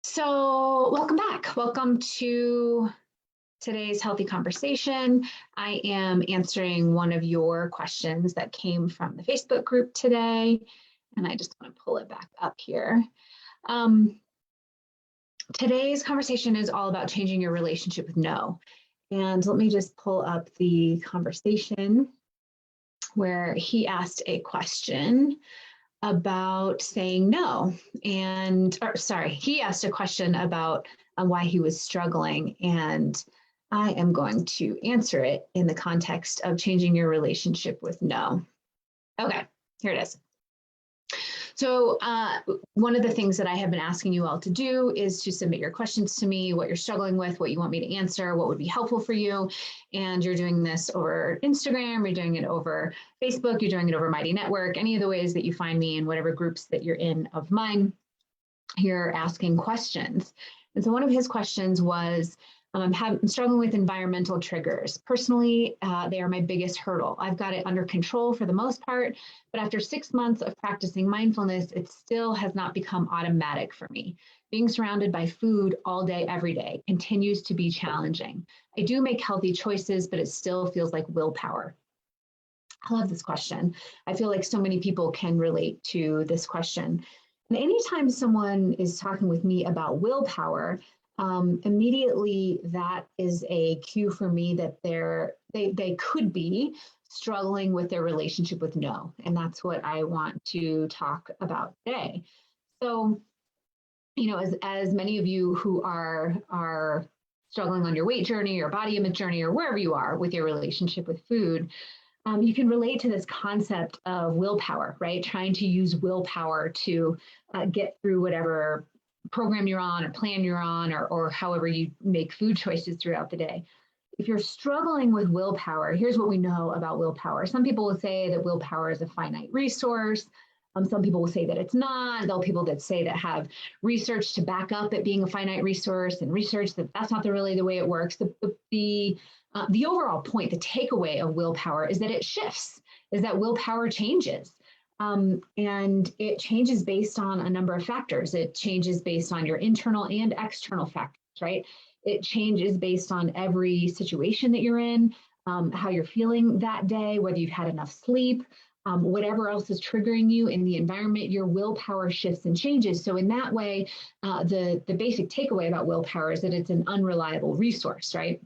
So, welcome back. Welcome to today's healthy conversation. I am answering one of your questions that came from the Facebook group today, and I just want to pull it back up here. Today's conversation is all about changing your relationship with no. And let me just pull up the conversation where he asked a question about saying no. He asked a question about why he was struggling, and I am going to answer it in the context of changing your relationship with no. Okay, here it is. So one of the things that I have been asking you all to do is to submit your questions to me, what you're struggling with, what you want me to answer, what would be helpful for you. And you're doing this over Instagram, you're doing it over Facebook, you're doing it over Mighty Network, any of the ways that you find me in whatever groups that you're in of mine, you're asking questions. And so one of his questions was, I'm struggling with environmental triggers. Personally, they are my biggest hurdle. I've got it under control for the most part, but after 6 months of practicing mindfulness, it still has not become automatic for me. Being surrounded by food all day, every day continues to be challenging. I do make healthy choices, but it still feels like willpower. I love this question. I feel like so many people can relate to this question. And anytime someone is talking with me about willpower, immediately that is a cue for me that they could be struggling with their relationship with no. And that's what I want to talk about today. So, as many of you who are struggling on your weight journey or body image journey or wherever you are with your relationship with food, you can relate to this concept of willpower, right? Trying to use willpower to get through whatever program you're on or plan you're on, or however you make food choices throughout the day. If you're struggling with willpower, here's what we know about willpower. Some people will say that willpower is a finite resource. Some people will say that it's not. There'll be people that say that have research to back up it being a finite resource and research that that's not really the way it works. The overall point, the takeaway of willpower is that it shifts, is that willpower changes. And it changes based on a number of factors. It changes based on your internal and external factors, right? It changes based on every situation that you're in, how you're feeling that day, whether you've had enough sleep, whatever else is triggering you in the environment, your willpower shifts and changes. So in that way, the basic takeaway about willpower is that it's an unreliable resource, right?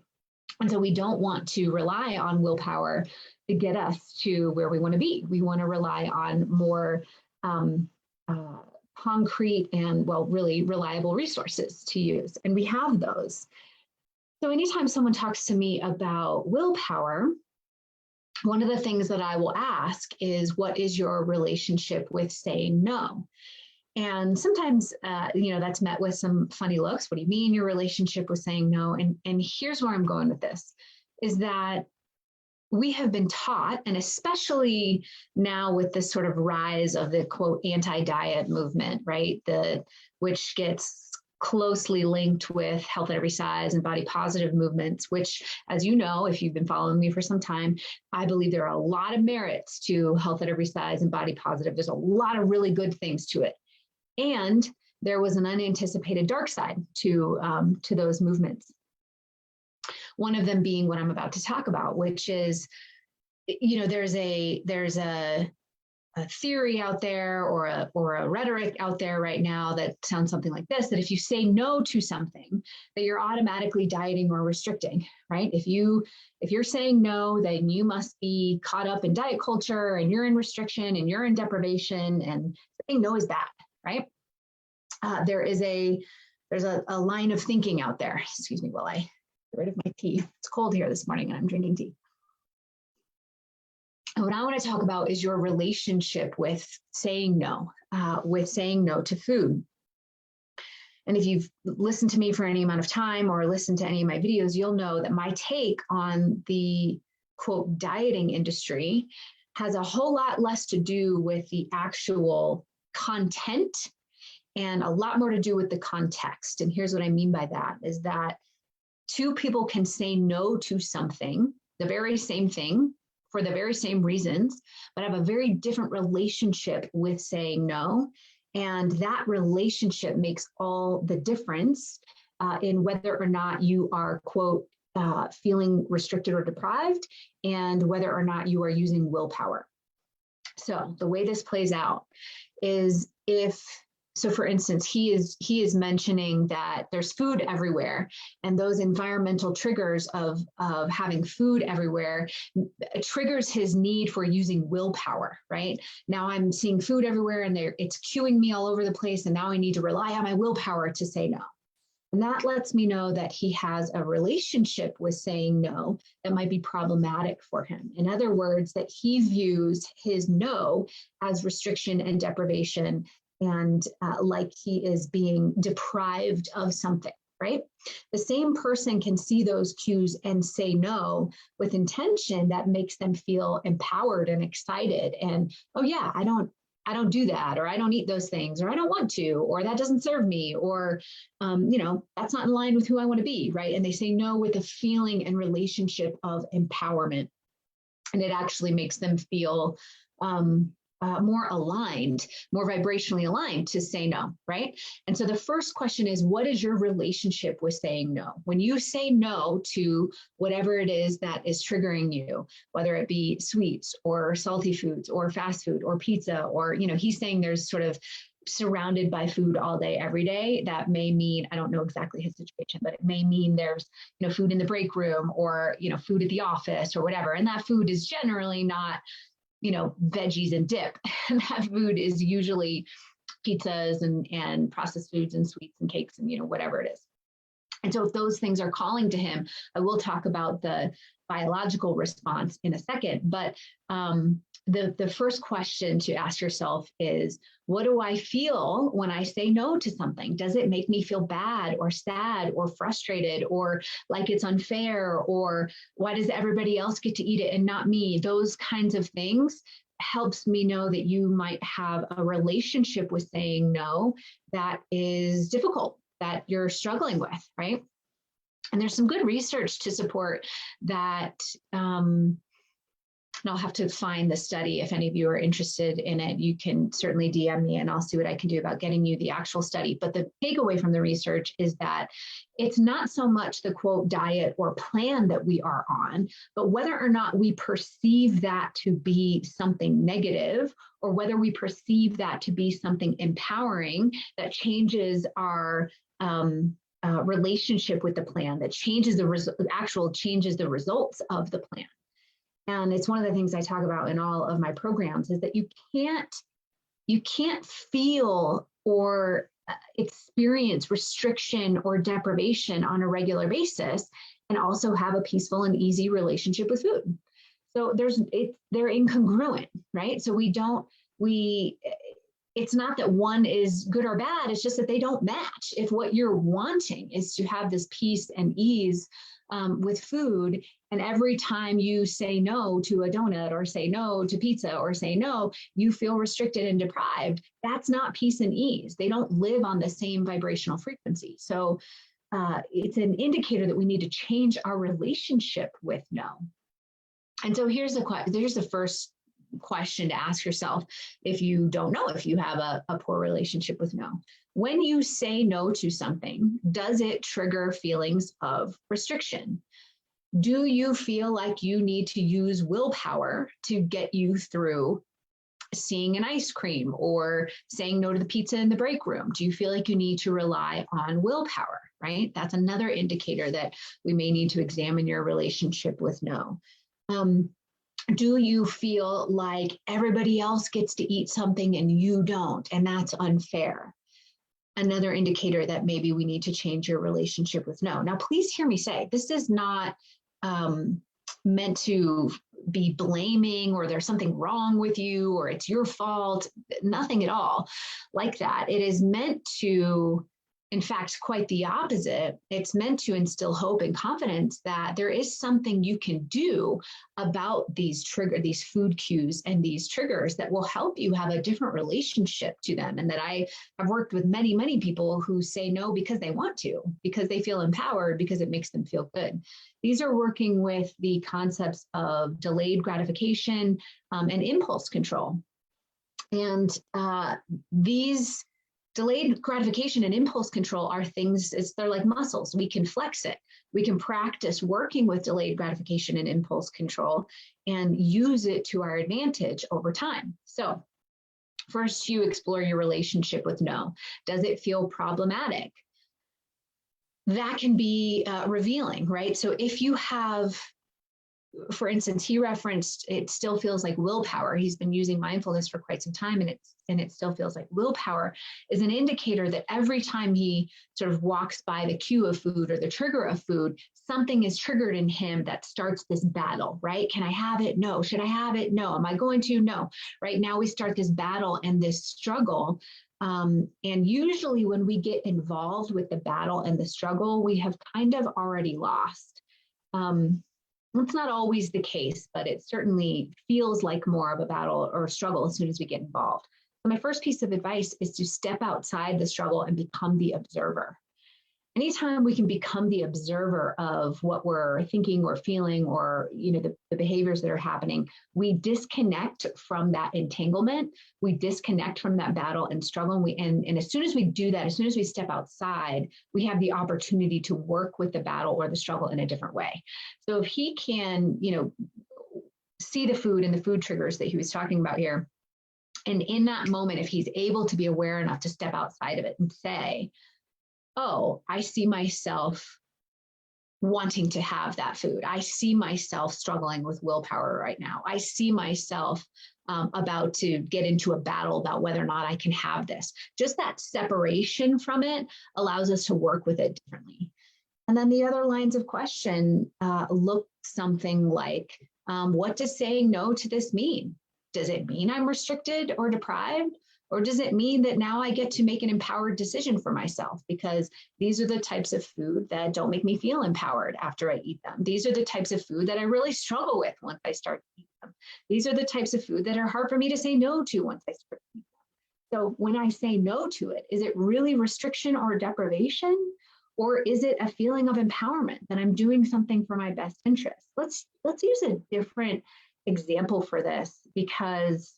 And so we don't want to rely on willpower to get us to where we want to be. We want to rely on more concrete and, really reliable resources to use. And we have those. So anytime someone talks to me about willpower, one of the things that I will ask is, what is your relationship with saying no? And sometimes, that's met with some funny looks. What do you mean your relationship with saying no? And here's where I'm going with this, is that we have been taught, and especially now with this sort of rise of the quote anti-diet movement, right? Which gets closely linked with health at every size and body positive movements, which, as you know, if you've been following me for some time, I believe there are a lot of merits to health at every size and body positive. There's a lot of really good things to it. And there was an unanticipated dark side to those movements. One of them being what I'm about to talk about, which is, there's a theory out there or a rhetoric out there right now that sounds something like this: that if you say no to something, that you're automatically dieting or restricting, right? If you're saying no, then you must be caught up in diet culture and you're in restriction and you're in deprivation, and saying no is bad, right? There's a line of thinking out there. Excuse me while I get rid of my tea. It's cold here this morning and I'm drinking tea. And what I want to talk about is your relationship with saying no to food. And if you've listened to me for any amount of time or listened to any of my videos, you'll know that my take on the quote dieting industry has a whole lot less to do with the actual content and a lot more to do with the context. And here's what I mean by that, is that two people can say no to something, the very same thing, for the very same reasons, but have a very different relationship with saying no. And that relationship makes all the difference in whether or not you are, quote, feeling restricted or deprived, and whether or not you are using willpower. So the way this plays out is so for instance, he is mentioning that there's food everywhere, and those environmental triggers of having food everywhere triggers his need for using willpower, right? Now I'm seeing food everywhere and it's cueing me all over the place, and now I need to rely on my willpower to say no. And that lets me know that he has a relationship with saying no that might be problematic for him. In other words, that he views his no as restriction and deprivation, and like he is being deprived of something, right? The same person can see those cues and say no with intention that makes them feel empowered and excited. And, oh yeah, I don't do that, or I don't eat those things, or I don't want to, or that doesn't serve me, or, that's not in line with who I want to be, right? And they say no with a feeling and relationship of empowerment. And it actually makes them feel more aligned, more vibrationally aligned to say no, right? And so the first question is, what is your relationship with saying no? When you say no to whatever it is that is triggering you, whether it be sweets or salty foods or fast food or pizza, or, he's saying there's sort of surrounded by food all day, every day. That may mean, I don't know exactly his situation, but it may mean there's, food in the break room, or, food at the office or whatever. And that food is generally not veggies and dip. And that food is usually pizzas and processed foods and sweets and cakes and, whatever it is. And so if those things are calling to him, I will talk about the biological response in a second. But the first question to ask yourself is, what do I feel when I say no to something? Does it make me feel bad or sad or frustrated or like it's unfair, or why does everybody else get to eat it and not me? Those kinds of things helps me know that you might have a relationship with saying no that is difficult, that you're struggling with, right? And there's some good research to support that. And I'll have to find the study. If any of you are interested in it, you can certainly DM me and I'll see what I can do about getting you the actual study. But the takeaway from the research is that it's not so much the quote diet or plan that we are on, but whether or not we perceive that to be something negative, or whether we perceive that to be something empowering that changes our relationship with the plan, that changes changes the results of the plan. And it's one of the things I talk about in all of my programs, is that you can't feel or experience restriction or deprivation on a regular basis and also have a peaceful and easy relationship with food. So they're incongruent, right? So it's not that one is good or bad, it's just that they don't match. If what you're wanting is to have this peace and ease with food, and every time you say no to a donut or say no to pizza or say no, you feel restricted and deprived, that's not peace and ease. They don't live on the same vibrational frequency. So it's an indicator that we need to change our relationship with no. And so here's the first question to ask yourself if you don't know if you have a poor relationship with no. When you say no to something, does it trigger feelings of restriction? Do you feel like you need to use willpower to get you through seeing an ice cream or saying no to the pizza in the break room? Do you feel like you need to rely on willpower, right? That's another indicator that we may need to examine your relationship with no. Do you feel like everybody else gets to eat something and you don't, and that's unfair? Another indicator that maybe we need to change your relationship with no. Now, please hear me say, this is not meant to be blaming, or there's something wrong with you, or it's your fault, nothing at all like that. It is meant to, in fact, quite the opposite. It's meant to instill hope and confidence that there is something you can do about these food cues and these triggers that will help you have a different relationship to them. And that I have worked with many, many people who say no because they want to, because they feel empowered, because it makes them feel good. These are working with the concepts of delayed gratification and impulse control. And these delayed gratification and impulse control are things, they're like muscles. We can flex it. We can practice working with delayed gratification and impulse control and use it to our advantage over time. So first, you explore your relationship with no. Does it feel problematic? That can be revealing, right? So if you have, for instance, he referenced, it still feels like willpower. He's been using mindfulness for quite some time, and it still feels like willpower is an indicator that every time he sort of walks by the cue of food or the trigger of food, something is triggered in him that starts this battle, right? Can I have it? No. Should I have it? No. Am I going to? No. Right now we start this battle and this struggle. And usually when we get involved with the battle and the struggle, we have kind of already lost. It's not always the case, but it certainly feels like more of a battle or a struggle as soon as we get involved. So my first piece of advice is to step outside the struggle and become the observer. Anytime we can become the observer of what we're thinking or feeling, or the behaviors that are happening, we disconnect from that entanglement. We disconnect from that battle and struggle. And as soon as we do that, as soon as we step outside, we have the opportunity to work with the battle or the struggle in a different way. So if he can, see the food and the food triggers that he was talking about here, and in that moment, if he's able to be aware enough to step outside of it and say, oh, I see myself wanting to have that food. I see myself struggling with willpower right now. I see myself about to get into a battle about whether or not I can have this. Just that separation from it allows us to work with it differently. And then the other lines of question look something like, what does saying no to this mean? Does it mean I'm restricted or deprived? Or does it mean that now I get to make an empowered decision for myself? Because these are the types of food that don't make me feel empowered after I eat them. These are the types of food that I really struggle with once I start to eat them. These are the types of food that are hard for me to say no to once I start to eat them. So when I say no to it, is it really restriction or deprivation? Or is it a feeling of empowerment that I'm doing something for my best interest? Let's use a different example for this, because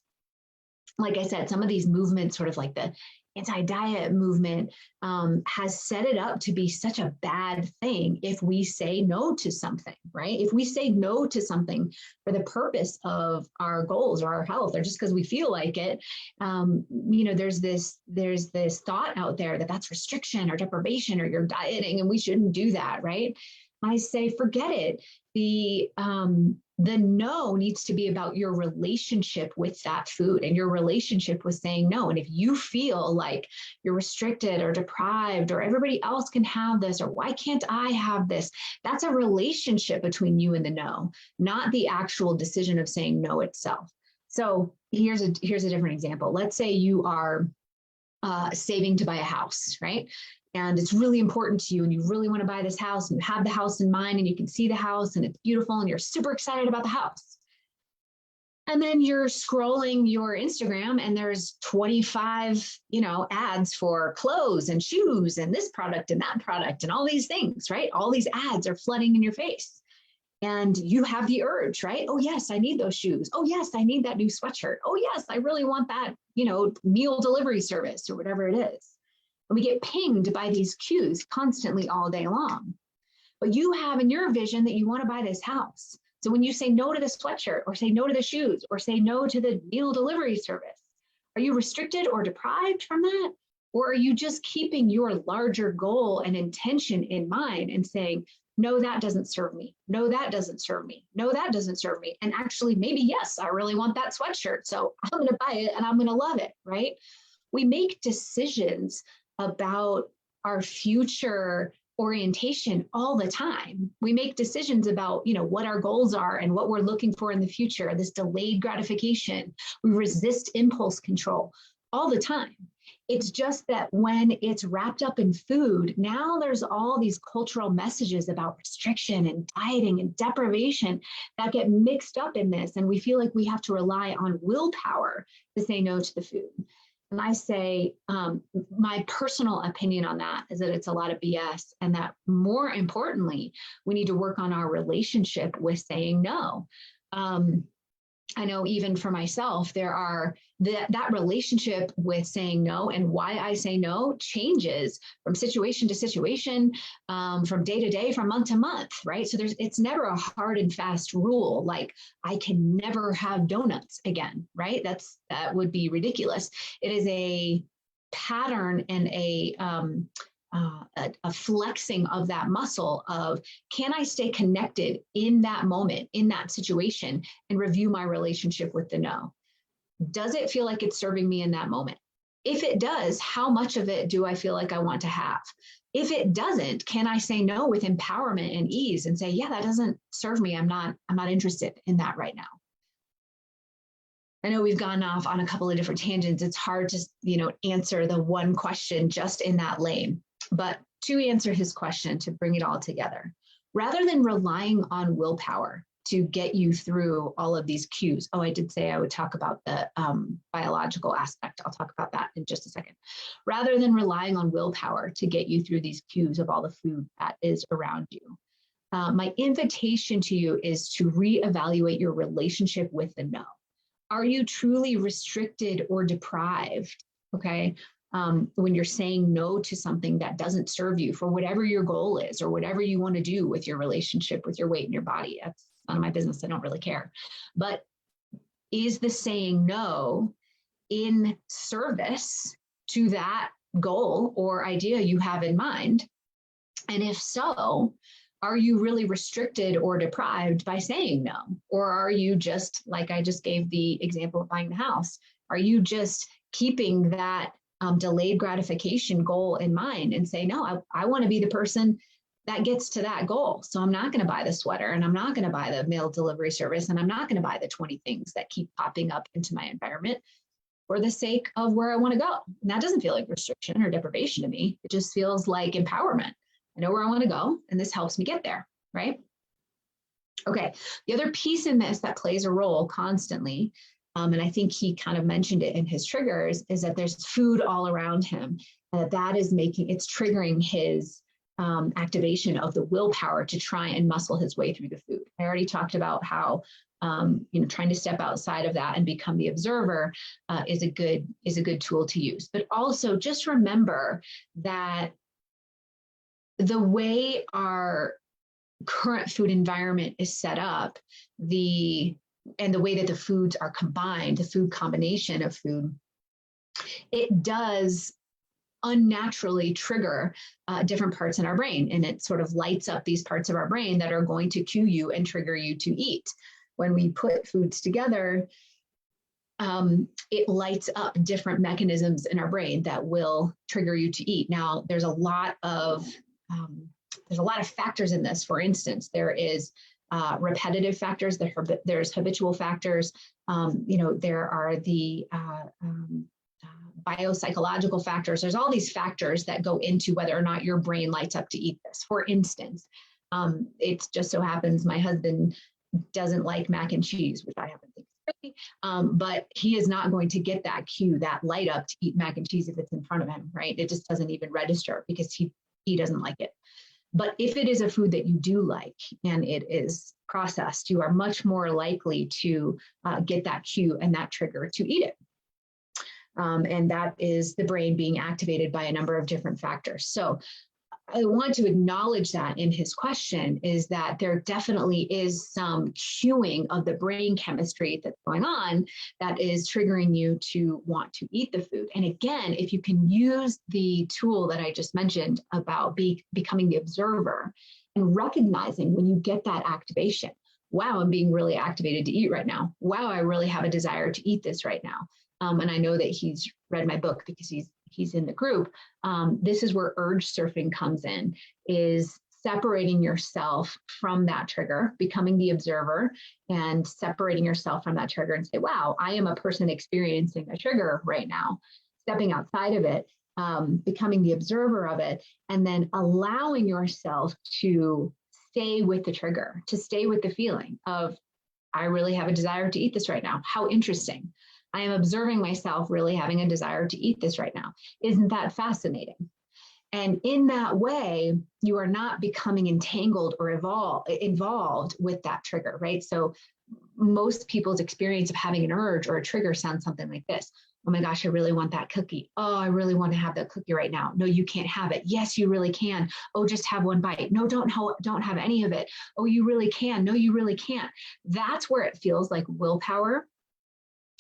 like I said, some of these movements, sort of like the anti-diet movement, has set it up to be such a bad thing if we say no to something, right? If we say no to something for the purpose of our goals or our health, or just because we feel like it, there's this thought out there that that's restriction or deprivation, or you're dieting and we shouldn't do that, right? I say, forget it. The no needs to be about your relationship with that food and your relationship with saying no. And if you feel like you're restricted or deprived, or everybody else can have this, or why can't I have this? That's a relationship between you and the no, not the actual decision of saying no itself. So here's a different example. Let's say you are saving to buy a house, right? And it's really important to you, and you really want to buy this house, and you have the house in mind, and you can see the house and it's beautiful and you're super excited about the house. And then you're scrolling your Instagram and there's 25, ads for clothes and shoes and this product and that product and all these things, right? All these ads are flooding in your face. And you have the urge, right? Oh, yes, I need those shoes. Oh, yes, I need that new sweatshirt. Oh, yes, I really want that, meal delivery service or whatever it is. And we get pinged by these cues constantly all day long. But you have in your vision that you want to buy this house. So when you say no to the sweatshirt, or say no to the shoes, or say no to the meal delivery service, are you restricted or deprived from that? Or are you just keeping your larger goal and intention in mind and saying, no, that doesn't serve me. No, that doesn't serve me. No, that doesn't serve me. And actually, maybe, yes, I really want that sweatshirt. So I'm going to buy it and I'm going to love it, right? We make decisions about our future orientation all the time. We make decisions about, what our goals are and what we're looking for in the future, this delayed gratification. We resist impulse control all the time. It's just that when it's wrapped up in food, now there's all these cultural messages about restriction and dieting and deprivation that get mixed up in this. And we feel like we have to rely on willpower to say no to the food. And I say, my personal opinion on that is that it's a lot of BS, and that more importantly, we need to work on our relationship with saying no. I know even for myself, there are that relationship with saying no and why I say no changes from situation to situation, from day to day, from month to month, right? So it's never a hard and fast rule. Like I can never have donuts again, right? That would be ridiculous. It is a pattern and a flexing of that muscle of, can I stay connected in that moment, in that situation, and review my relationship with the no? Does it feel like it's serving me in that moment? If it does, how much of it do I feel like I want to have? If it doesn't, can I say no with empowerment and ease and say, yeah, that doesn't serve me. I'm not interested in that right now. I know we've gone off on a couple of different tangents. It's hard to, answer the one question just in that lane. But to answer his question, to bring it all together, rather than relying on willpower to get you through all of these cues. Oh, I did say I would talk about the biological aspect. I'll talk about that in just a second. Rather than relying on willpower to get you through these cues of all the food that is around you, my invitation to you is to reevaluate your relationship with the no. Are you truly restricted or deprived? Okay. When you're saying no to something that doesn't serve you for whatever your goal is or whatever you want to do with your relationship with your weight and your body. That's none of my business. I don't really care. But is the saying no in service to that goal or idea you have in mind? And if so, are you really restricted or deprived by saying no? Or are you just, like I just gave the example of buying the house, are you just keeping that delayed gratification goal in mind and say, no, I want to be the person that gets to that goal. So I'm not going to buy the sweater, and I'm not going to buy the mail delivery service, and I'm not going to buy the 20 things that keep popping up into my environment for the sake of where I want to go. And that doesn't feel like restriction or deprivation to me. It just feels like empowerment. I know where I want to go, and this helps me get there, right? Okay, the other piece in this that plays a role constantly, and I think he kind of mentioned it in his triggers, is that there's food all around him, and that is it's triggering his activation of the willpower to try and muscle his way through the food. I already talked about how trying to step outside of that and become the observer is a good tool to use. But also just remember that the way our current food environment is set up, and the way that the foods are combined, the food combination of food, it does unnaturally trigger different parts in our brain. And it sort of lights up these parts of our brain that are going to cue you and trigger you to eat. When we put foods together, it lights up different mechanisms in our brain that will trigger you to eat. Now, there's a lot of factors in this. For instance, there is repetitive factors, there's habitual factors, there are the biopsychological factors. There's all these factors that go into whether or not your brain lights up to eat this. For instance, it just so happens my husband doesn't like mac and cheese, which I happen to think is crazy, but he is not going to get that cue, that light up to eat mac and cheese if it's in front of him, right? It just doesn't even register because he doesn't like it. But if it is a food that you do like and it is processed, you are much more likely to get that cue and that trigger to eat it. And that is the brain being activated by a number of different factors. So I want to acknowledge that in his question is that there definitely is some cueing of the brain chemistry that's going on that is triggering you to want to eat the food. And again, if you can use the tool that I just mentioned about becoming the observer and recognizing when you get that activation, wow, I'm being really activated to eat right now. Wow, I really have a desire to eat this right now. And I know that he's read my book because he's in the group. This is where urge surfing comes in, is separating yourself from that trigger, becoming the observer and separating yourself from that trigger and say, wow, I am a person experiencing a trigger right now, stepping outside of it, becoming the observer of it, and then allowing yourself to stay with the trigger, to stay with the feeling of, I really have a desire to eat this right now. How interesting. I am observing myself really having a desire to eat this right now. Isn't that fascinating? And in that way, you are not becoming entangled or involved with that trigger, right? So most people's experience of having an urge or a trigger sounds something like this. Oh my gosh, I really want that cookie. Oh, I really want to have that cookie right now. No, you can't have it. Yes, you really can. Oh, just have one bite. No, don't have any of it. Oh, you really can. No, you really can't. That's where it feels like willpower.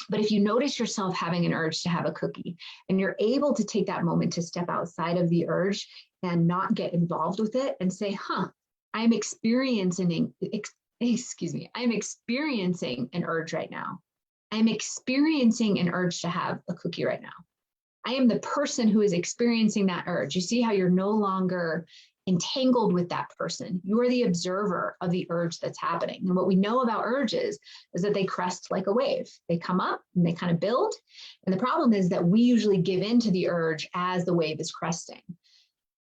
But if you notice yourself having an urge to have a cookie and you're able to take that moment to step outside of the urge and not get involved with it and say, I'm experiencing I'm experiencing an urge right now. I'm experiencing an urge to have a cookie right now. I am the person who is experiencing that urge. You see how you're no longer entangled with that person. You are the observer of the urge that's happening. And what we know about urges is that they crest like a wave. They come up and they kind of build. And the problem is that we usually give in to the urge as the wave is cresting.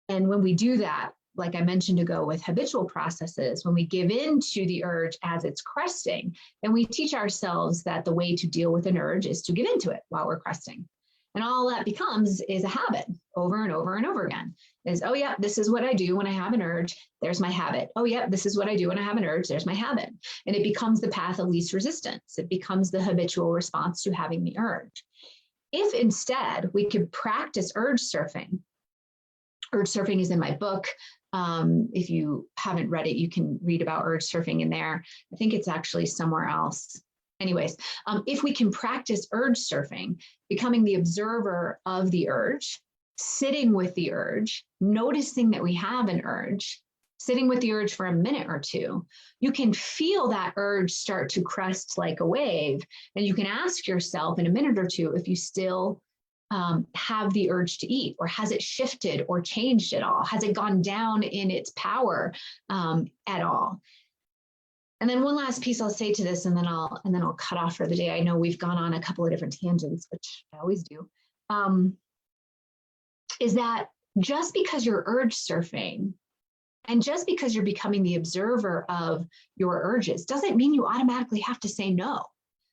And when we do that, like I mentioned ago with habitual processes, when we give in to the urge as it's cresting, then we teach ourselves that the way to deal with an urge is to give into it while we're cresting. And all that becomes is a habit over and over and over again. Is, oh yeah, this is what I do when I have an urge. There's my habit. Oh yeah, this is what I do when I have an urge. There's my habit. And it becomes the path of least resistance. It becomes the habitual response to having the urge. If instead we could practice urge surfing is in my book. If you haven't read it, you can read about urge surfing in there. I think it's actually somewhere else. Anyways, if we can practice urge surfing, becoming the observer of the urge, sitting with the urge, noticing that we have an urge, sitting with the urge for a minute or two, you can feel that urge start to crest like a wave. And you can ask yourself in a minute or two if you still have the urge to eat, or has it shifted or changed at all? Has it gone down in its power at all? And then one last piece I'll say to this, and then I'll cut off for the day. I know we've gone on a couple of different tangents, which I always do, is that just because you're urge surfing and just because you're becoming the observer of your urges doesn't mean you automatically have to say no.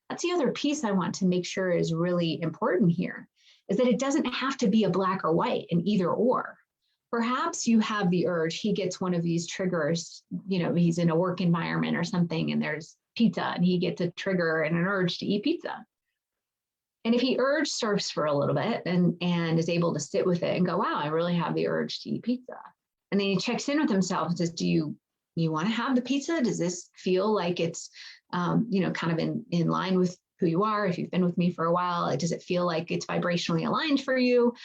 That's the other piece I want to make sure is really important here, is that it doesn't have to be a black or white, an either or. Perhaps you have the urge, he gets one of these triggers, he's in a work environment or something and there's pizza and he gets a trigger and an urge to eat pizza. And if he urge surfs for a little bit and is able to sit with it and go, wow, I really have the urge to eat pizza. And then he checks in with himself and says, do you want to have the pizza? Does this feel like it's, kind of in line with who you are? If you've been with me for a while, does it feel like it's vibrationally aligned for you?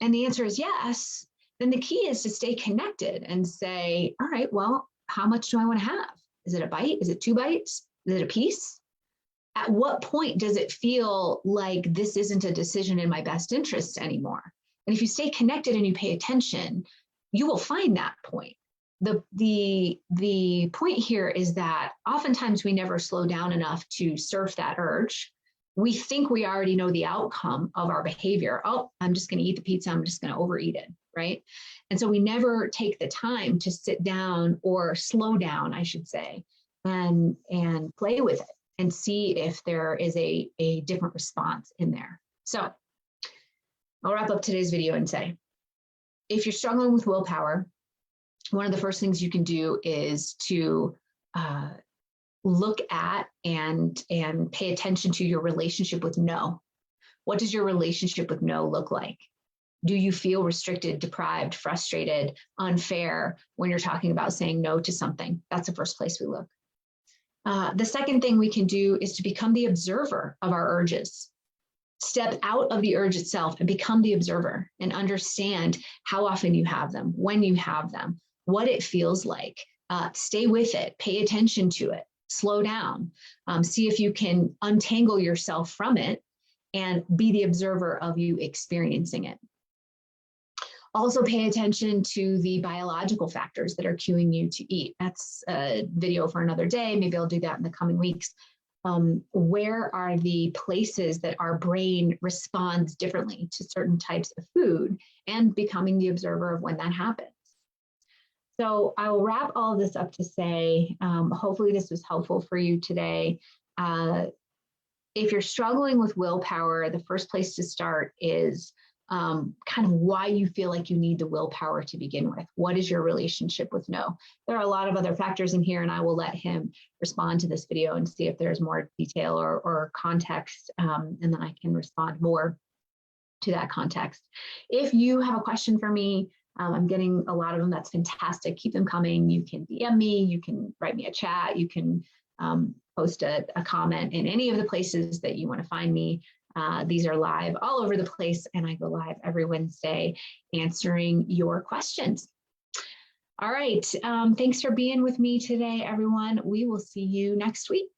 And the answer is yes. Then the key is to stay connected and say, all right, well, how much do I want to have? Is it a bite? Is it 2 bites? Is it a piece? At what point does it feel like this isn't a decision in my best interest anymore? And if you stay connected and you pay attention, you will find that point. The point here is that oftentimes we never slow down enough to surf that urge. We think we already know the outcome of our behavior. Oh, I'm just going to eat the pizza. I'm just going to overeat it, right? And so we never take the time to sit down, or slow down, I should say, and play with it and see if there is a different response in there. So I'll wrap up today's video and say, if you're struggling with willpower, one of the first things you can do is to look at and pay attention to your relationship with no. What does your relationship with no look like? Do you feel restricted, deprived, frustrated, unfair when you're talking about saying no to something? That's the first place we look. The second thing we can do is to become the observer of our urges. Step out of the urge itself and become the observer and understand how often you have them, when you have them, what it feels like. Stay with it, pay attention to it. Slow down, see if you can untangle yourself from it and be the observer of you experiencing it. Also pay attention to the biological factors that are cueing you to eat. That's a video for another day. Maybe I'll do that in the coming weeks. Where are the places that our brain responds differently to certain types of food, and becoming the observer of when that happens. So I will wrap all of this up to say, hopefully this was helpful for you today. If you're struggling with willpower, the first place to start is kind of why you feel like you need the willpower to begin with. What is your relationship with no? There are a lot of other factors in here, and I will let him respond to this video and see if there's more detail or context, and then I can respond more to that context. If you have a question for me, I'm getting a lot of them. That's fantastic. Keep them coming. You can DM me, you can write me a chat, you can post a comment in any of the places that you want to find me. These are live all over the place, and I go live every Wednesday answering your questions. All right. Thanks for being with me today, everyone. We will see you next week.